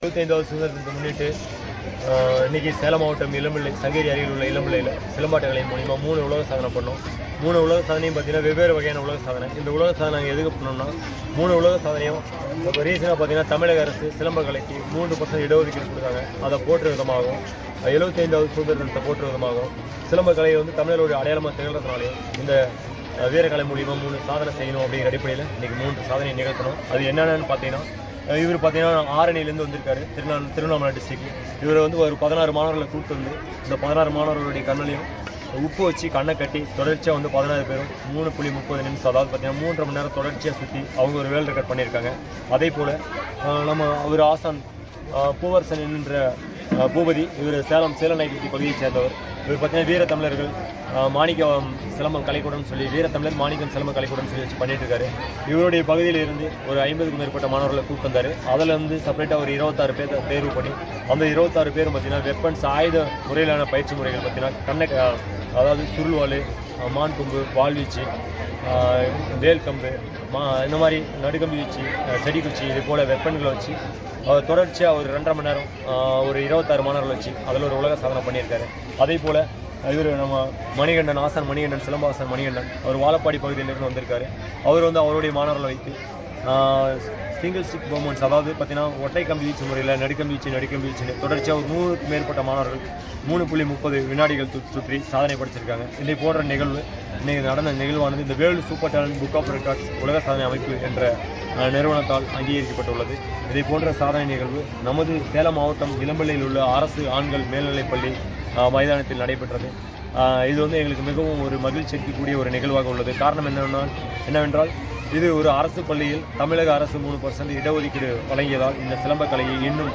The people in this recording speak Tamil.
75வது சுதந்திரத்தை முன்னிட்டு இன்றைக்கி சேலம் மாவட்டம் இளம்பிள்ளை சங்ககிரி அருகில் உள்ள இளம்பிள்ளையில் சிலம்பாட்டங்களை மூலிமா 3 உலக சாதனை பண்ணோம். 3 உலக சாதனையும் பார்த்தீங்கன்னா வெவ்வேறு வகையான உலக சாதனை. இந்த உலக சாதனை நாங்கள் எதுக்கு பண்ணோம்னா 3 உலக சாதனையும் இப்போ ரீசனாக பார்த்தீங்கன்னா தமிழக அரசு சிலம்ப கலைக்கு 3% இடஒதுக்கீடு கொடுத்தாங்க. அதை போற்ற விதமாகவும் 75வது சுதந்திரத்தை போற்ற விதமாகவும் சிலம்ப கலையை தமிழருடைய அடையாளமாக திகழ்றதுனாலையும் இந்த வீரக்கலை மூலிமா 3 சாதனை செய்யணும் அப்படிங்கிற அடிப்படையில் இன்றைக்கி 3 சாதனை நிகழ்த்தணும். அது என்னென்னு பார்த்தீங்கன்னா இவர் பார்த்தீங்கன்னா ஆரணியிலேருந்து வந்திருக்காரு, திருவண்ணாமலை டிஸ்ட்ரிக்ட். இவர் ஒரு 16 மாணவர்களை கூப்பிட்டு இந்த 16 மாணவர்களுடைய கண்ணிலையும் உப்பு வச்சு கண்ணை கட்டி தொடர்ச்சியாக 16 பேரும் 3.30 நிமிஷம், அதாவது பார்த்தீங்கன்னா 3.5 மணி நேரம் தொடர்ச்சியாக சுற்றி அவங்க ஒரு வேர்ல்டு ரெக்கார்ட் பண்ணியிருக்காங்க. அதே போல் நம்ம ஒரு ஆசான் பூவரசன் என்ற பூபதி, இவர் சேலநாயக்கி பகுதியைச் சேர்ந்தவர். இவர் பார்த்தீங்கன்னா வீர தமிழர்கள் மாணிக்கம் சிலம்பம் கலைக்கூடம்னு சொல்லி வீரத்தமிழர் மாணிக்கம் சிலம்பம் கலைக்கூடம்னு சொல்லி வச்சு பண்ணிட்டு இருக்காரு. இவருடைய பகுதியில் இருந்து ஒரு 50க்கும் மேற்பட்ட மாணவர்களை கூப்பிட்டு வந்தார். அதில் செப்பரேட்டாக ஒரு 26 பேர் தேர்வு பண்ணி அந்த 26 பேரும் பார்த்தீங்கன்னா வெப்பன்ஸ் ஆயுத முறையிலான பயிற்சி முறைகள் பார்த்தீங்கன்னா அதாவது சுருள்வாள், மான் கொம்பு, வால்வீச்சு, வேல் கம்பு, இந்த மாதிரி நடுக்கம்பி வீச்சு, செடிக்குச்சி, இது போல் வெப்பன்களை வச்சு தொடர்ச்சியாக ஒரு 2.5 மணி நேரம் ஒரு 26 மாணவர்கள் வச்சு அதில் ஒரு உலக சாதனை பண்ணியிருக்காரு. அதே போல் இவர் நம்ம மணிகண்டன், ஆசான் மணிகண்டன், சிலம்பாசன் மணிகண்டன், அவர் வாழப்பாடி பகுதியிலிருந்து வந்திருக்காரு. அவர் அவருடைய மாணவர்களை வைத்து சிங்கிள் ஸ்டிக் மூமெண்ட்ஸ், அதாவது பார்த்தீங்கன்னா ஒற்றை கம்பி வீச்சு முறையில் நடுக்கம்பி வீச்சு தொடர்ச்சியாக ஒரு 100க்கும் மேற்பட்ட மாணவர்கள் 3.30 வினாடிகள் சுற்றி சாதனை படைச்சிருக்காங்க. இதை போன்ற நிகழ்வு இன்றைக்கி நடந்த நிகழ்வானது இந்த world super talent book of records உலக சாதனை அமைப்பு என்ற நிறுவனத்தால் அங்கீகரிக்கப்பட்டுள்ளது. இதை போன்ற சாதனை நிகழ்வு நமது சேலம் மாவட்டம் இளம்பிள்ளையில் உள்ள அரசு ஆண்கள் மேல்நிலைப்பள்ளி மைதானத்தில் நடைபெற்றது. இது எங்களுக்கு மிகவும் ஒரு மகிழ்ச்சி அளிக்கக்கூடிய ஒரு நிகழ்வாக உள்ளது. காரணம் என்னவென்றால் இது ஒரு அரசு பள்ளியில் தமிழக அரசு 3% இடஒதுக்கீடு வழங்கியதால் இந்த சிலம்பக்கலையை இன்னும்